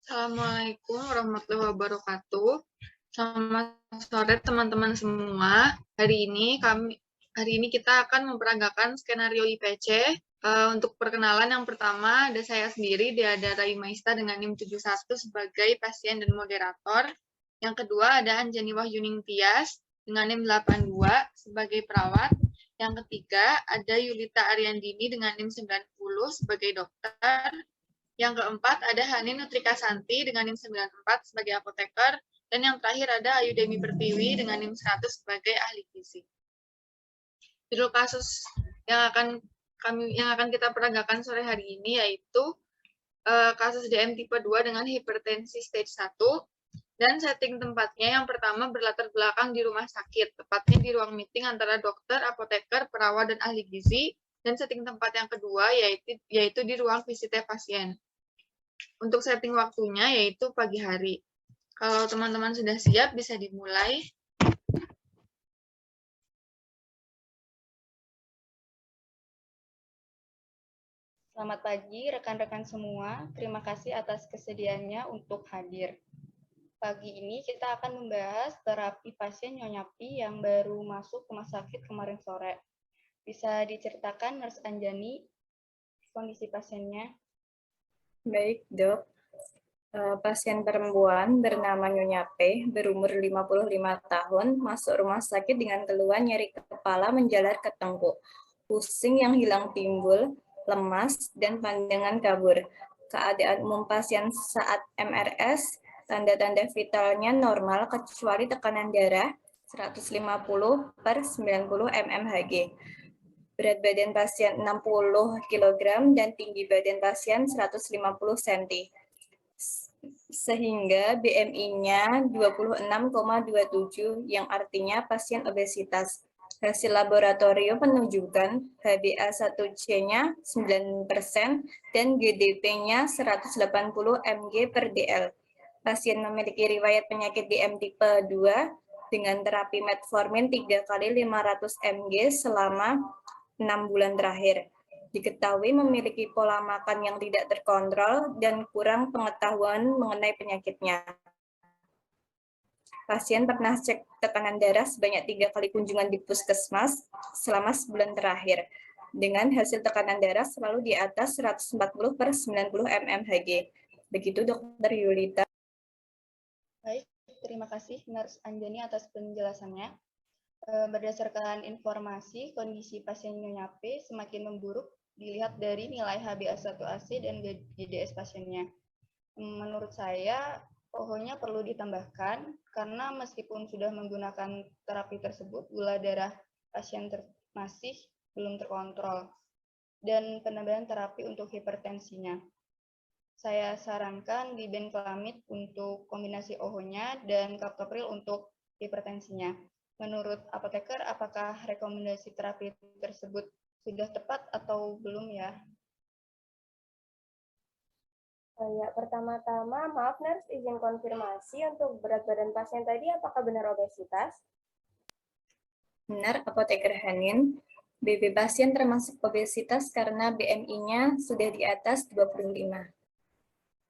Assalamualaikum warahmatullahi wabarakatuh. Selamat sore teman-teman semua. Hari ini kita akan memperagakan skenario IPC. Untuk perkenalan yang pertama ada saya sendiri, ada Raimaista dengan NIM 71 sebagai pasien dan moderator. Yang kedua ada Anjani Wahyuning Tias dengan NIM 82 sebagai perawat. Yang ketiga ada Yulita Ariandini dengan NIM 90 sebagai dokter. Yang keempat ada Hani Nutrika Santi dengan NIM 94 sebagai apoteker. Dan yang terakhir ada Ayu Demi Pertiwi dengan NIM 100 sebagai ahli gizi. Judul kasus yang akan kita peragakan sore hari ini yaitu kasus DM tipe 2 dengan hipertensi stage 1. Dan setting tempatnya yang pertama berlatar belakang di rumah sakit, tepatnya di ruang meeting antara dokter, apoteker, perawat, dan ahli gizi. Dan setting tempat yang kedua yaitu di ruang visite pasien. Untuk setting waktunya yaitu pagi hari. Kalau teman-teman sudah siap, bisa dimulai. Selamat pagi rekan-rekan semua. Terima kasih atas kesediaannya untuk hadir. Pagi ini kita akan membahas terapi pasien Nyonya Pi yang baru masuk rumah sakit kemarin sore. Bisa diceritakan Nurse Anjani kondisi pasiennya? Baik, Dok. Pasien perempuan bernama Nyonya P, berumur 55 tahun, masuk rumah sakit dengan keluhan nyeri kepala menjalar ke tengkuk, pusing yang hilang timbul, lemas, dan pandangan kabur. Keadaan umum pasien saat MRS, tanda-tanda vitalnya normal kecuali tekanan darah 150/90 mmHg. Berat badan pasien 60 kg dan tinggi badan pasien 150 cm. Sehingga BMI-nya 26,27 yang artinya pasien obesitas. Hasil laboratorium menunjukkan HbA1c-nya 9% dan GDP-nya 180 mg per dl. Pasien memiliki riwayat penyakit DM tipe 2 dengan terapi metformin 3 kali 500 mg selama 6 bulan terakhir. Diketahui memiliki pola makan yang tidak terkontrol dan kurang pengetahuan mengenai penyakitnya. Pasien pernah cek tekanan darah sebanyak 3 kali kunjungan di puskesmas selama sebulan terakhir, dengan hasil tekanan darah selalu di atas 140/90 mmHg. Begitu Dokter Yulita. Baik, terima kasih Nurse Anjani atas penjelasannya. Berdasarkan informasi, kondisi pasien Nyonya P semakin memburuk dilihat dari nilai HbA1c dan GDS pasiennya. Menurut saya, OHO-nya perlu ditambahkan karena meskipun sudah menggunakan terapi tersebut, gula darah pasien masih belum terkontrol dan penambahan terapi untuk hipertensinya. Saya sarankan di benflamid untuk kombinasi OHO-nya dan captopril untuk hipertensinya. Menurut apoteker, apakah rekomendasi terapi tersebut sudah tepat atau belum ya? Ya, pertama-tama, maaf Nurse, izin konfirmasi untuk berat badan pasien tadi apakah benar obesitas? Benar, apoteker Hanin. BB pasien termasuk obesitas karena BMI-nya sudah di atas 25.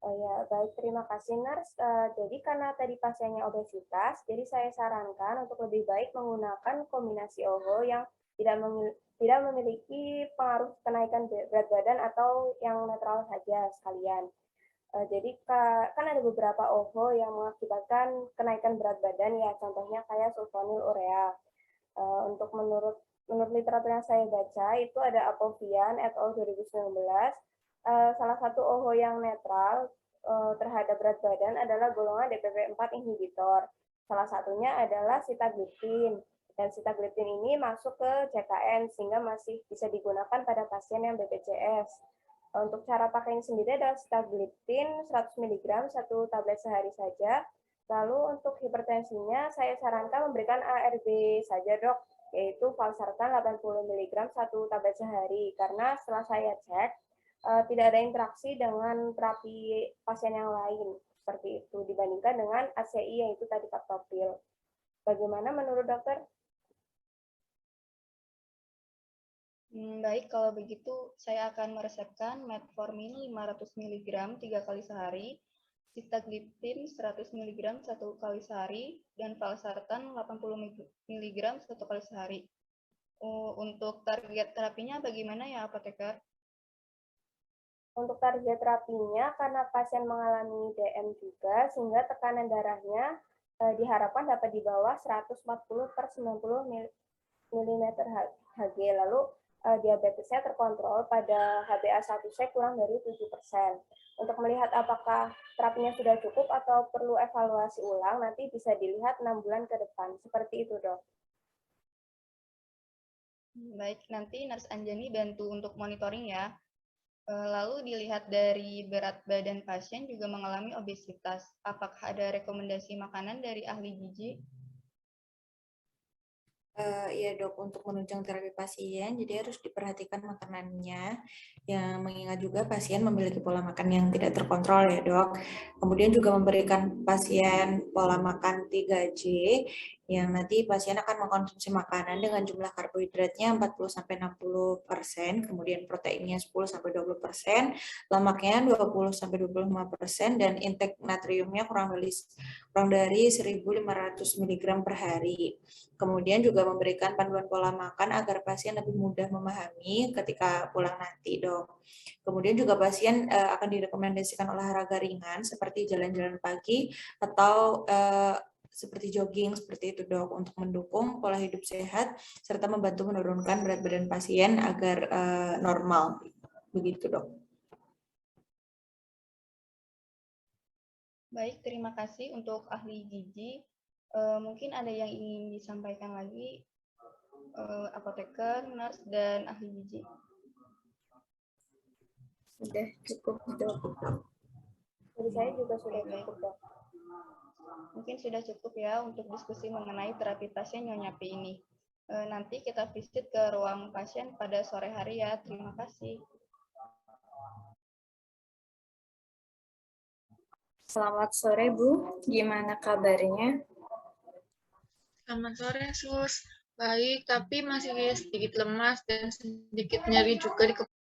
Oh ya, baik, terima kasih Nurse. Jadi karena tadi pasiennya obesitas, jadi saya sarankan untuk lebih baik menggunakan kombinasi OHO yang tidak memiliki pengaruh kenaikan berat badan atau yang netral saja sekalian. Jadi kan ada beberapa OHO yang mengakibatkan kenaikan berat badan ya, contohnya kayak sulfonyl urea. Untuk menurut literatur yang saya baca itu ada Apovian et al. 2019. Salah satu OHO yang netral terhadap berat badan adalah golongan DPP-4 inhibitor. Salah satunya adalah sitagliptin. Dan sitagliptin ini masuk ke CKN sehingga masih bisa digunakan pada pasien yang BPJS. Untuk cara pakainya sendiri adalah sitagliptin 100 mg 1 tablet sehari saja. Lalu untuk hipertensinya saya sarankan memberikan ARB saja dok, yaitu valsartan 80 mg 1 tablet sehari. Karena setelah saya cek, tidak ada interaksi dengan terapi pasien yang lain seperti itu dibandingkan dengan ACI yaitu tadi captopril. Bagaimana menurut dokter? Baik, kalau begitu saya akan meresepkan metformin 500 mg 3 kali sehari sitagliptin 100 mg 1 kali sehari, dan valsartan 80 mg 1 kali sehari. Untuk target terapinya bagaimana ya, apoteker? Untuk target terapinya, karena pasien mengalami DM juga, sehingga tekanan darahnya diharapkan dapat di bawah 140/90 mm Hg. Lalu diabetesnya terkontrol pada HbA1c kurang dari 7%. Untuk melihat apakah terapinya sudah cukup atau perlu evaluasi ulang, nanti bisa dilihat 6 bulan ke depan. Seperti itu, Dok. Baik, nanti Nurse Anjani bantu untuk monitoring ya. Lalu dilihat dari berat badan pasien juga mengalami obesitas. Apakah ada rekomendasi makanan dari ahli gizi? Iya dok, untuk menunjang terapi pasien, jadi harus diperhatikan makanannya, yang mengingat juga pasien memiliki pola makan yang tidak terkontrol ya dok. Kemudian juga memberikan pasien pola makan 3J, yang nanti pasien akan mengkonsumsi makanan dengan jumlah karbohidratnya 40-60%, kemudian proteinnya 10-20%, lemaknya 20-25%, dan intake natriumnya kurang dari 1.500 mg per hari. Kemudian juga memberikan panduan pola makan agar pasien lebih mudah memahami ketika pulang nanti, dok. Kemudian juga pasien akan direkomendasikan olahraga ringan seperti jalan-jalan pagi atau seperti jogging, seperti itu, dok, untuk mendukung pola hidup sehat serta membantu menurunkan berat badan pasien agar normal. Begitu, dok. Baik, terima kasih untuk ahli gizi. Mungkin ada yang ingin disampaikan lagi, apoteker, nurse, dan ahli gizi. Sudah cukup, dok. Dari saya juga sudah cukup, Dok. Mungkin sudah cukup ya untuk diskusi mengenai terapi pasien Nyonya P ini. Nanti kita visit ke ruang pasien pada sore hari ya. Terima kasih. Selamat sore, Bu. Gimana kabarnya? Selamat sore, Sus. Baik, tapi masih sedikit lemas dan sedikit nyeri juga di kepala.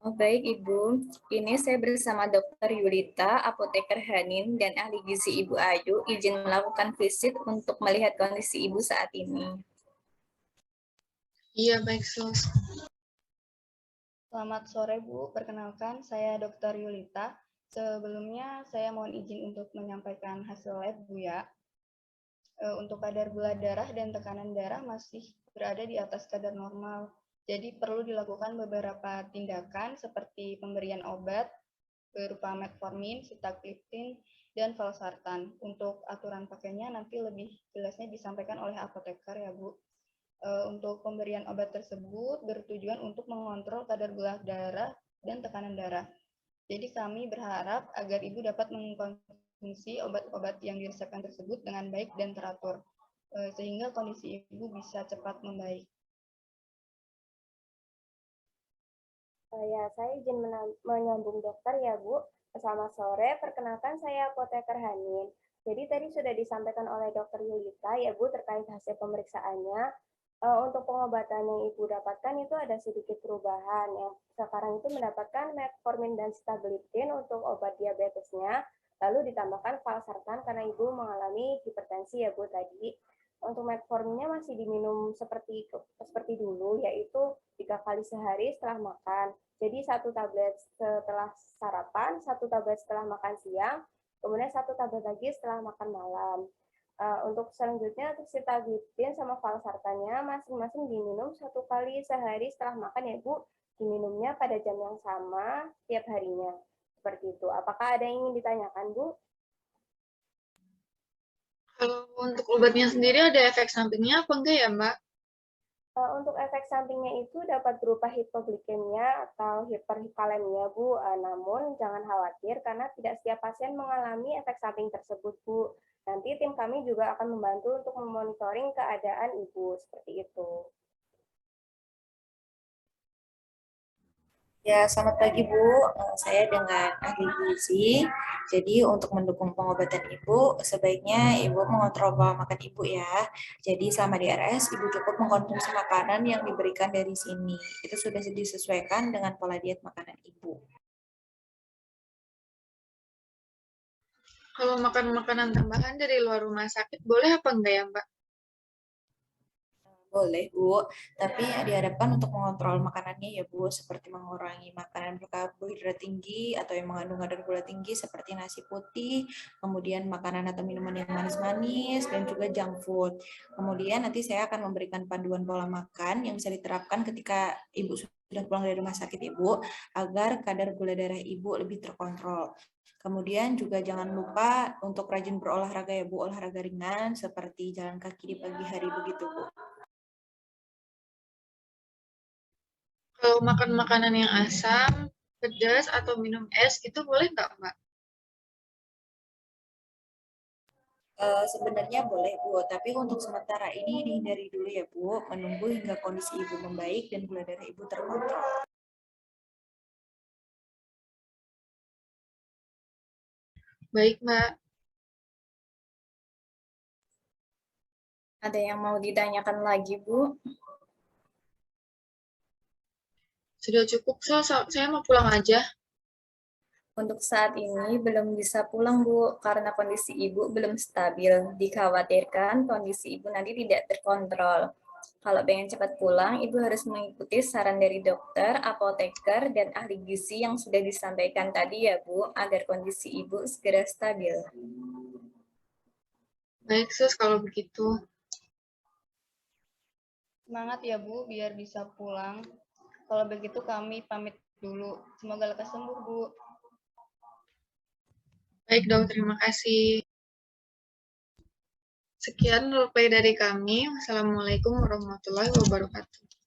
Oh, baik, Ibu. Ini saya bersama Dr. Yulita, apoteker Hanin, dan ahli gizi Ibu Ayu, izin melakukan visit untuk melihat kondisi Ibu saat ini. Iya, baik, Sus. Selamat sore, Bu. Perkenalkan, saya Dr. Yulita. Sebelumnya, saya mohon izin untuk menyampaikan hasil lab, Bu ya. Untuk kadar gula darah dan tekanan darah masih berada di atas kadar normal. Jadi perlu dilakukan beberapa tindakan seperti pemberian obat berupa metformin, sitagliptin, dan valsartan. Untuk aturan pakainya nanti lebih jelasnya disampaikan oleh apoteker ya, Bu. Untuk pemberian obat tersebut bertujuan untuk mengontrol kadar gula darah dan tekanan darah. Jadi kami berharap agar Ibu dapat mengkonsumsi obat-obat yang diresepkan tersebut dengan baik dan teratur, sehingga kondisi Ibu bisa cepat membaik. Ya, saya izin menyambung dokter ya, Bu. Selamat sore, perkenalkan saya apoteker Hanin. Jadi tadi sudah disampaikan oleh dokter Yulita ya, Bu, terkait hasil pemeriksaannya. Untuk pengobatan yang Ibu dapatkan itu ada sedikit perubahan. Yang sekarang itu mendapatkan metformin dan sitagliptin untuk obat diabetesnya, lalu ditambahkan valsartan karena Ibu mengalami hipertensi ya, Bu, tadi. Untuk metforminnya masih diminum seperti dulu, yaitu 3 kali sehari setelah makan. Jadi 1 tablet setelah sarapan, 1 tablet setelah makan siang, kemudian 1 tablet lagi setelah makan malam. Untuk selanjutnya, untuk sitagliptin sama valsartannya masing-masing diminum 1 kali sehari setelah makan ya, Bu. Diminumnya pada jam yang sama tiap harinya. Seperti itu. Apakah ada yang ingin ditanyakan, Bu? Kalau untuk obatnya sendiri ada efek sampingnya apa enggak ya, Mbak? Untuk efek sampingnya itu dapat berupa hipoglikemia atau hiperkalemia, Bu. Namun jangan khawatir karena tidak setiap pasien mengalami efek samping tersebut, Bu. Nanti tim kami juga akan membantu untuk memonitoring keadaan Ibu, seperti itu. Ya, selamat pagi, Bu. Saya dengan ahli gizi. Jadi, untuk mendukung pengobatan Ibu, sebaiknya Ibu mengontrol pola makan Ibu ya. Jadi, selama di RS, Ibu cukup mengkonsumsi makanan yang diberikan dari sini. Itu sudah disesuaikan dengan pola diet makanan Ibu. Kalau makan makanan tambahan dari luar rumah sakit, boleh apa enggak ya, Mbak? Boleh, Bu. Tapi diharapkan untuk mengontrol makanannya ya, Bu, seperti mengurangi makanan berkarbohidrat tinggi atau yang mengandung kadar gula tinggi seperti nasi putih, kemudian makanan atau minuman yang manis-manis, dan juga junk food. Kemudian nanti saya akan memberikan panduan pola makan yang bisa diterapkan ketika Ibu sudah pulang dari rumah sakit, Ibu, agar kadar gula darah Ibu lebih terkontrol. Kemudian juga jangan lupa untuk rajin berolahraga ya, Bu, olahraga ringan seperti jalan kaki di pagi hari begitu, Bu. Kalau makan makanan yang asam, pedas, atau minum es, itu boleh nggak, Mbak? Sebenarnya boleh, Bu, tapi untuk sementara ini dihindari dulu ya, Bu, menunggu hingga kondisi Ibu membaik dan gula darah Ibu terkontrol. Baik, Mbak. Ada yang mau ditanyakan lagi, Bu? Sudah cukup, saya mau pulang aja. Untuk saat ini belum bisa pulang, Bu, karena kondisi Ibu belum stabil. Dikhawatirkan kondisi Ibu nanti tidak terkontrol. Kalau pengen cepat pulang, Ibu harus mengikuti saran dari dokter, apoteker, dan ahli gizi yang sudah disampaikan tadi ya, Bu, agar kondisi Ibu segera stabil. Baik, Sus, kalau begitu. Semangat ya Bu, biar bisa pulang. Kalau begitu kami pamit dulu. Semoga lekas sembuh, Bu. Baik, Dok, terima kasih. Sekian reply dari kami. Wassalamualaikum warahmatullahi wabarakatuh.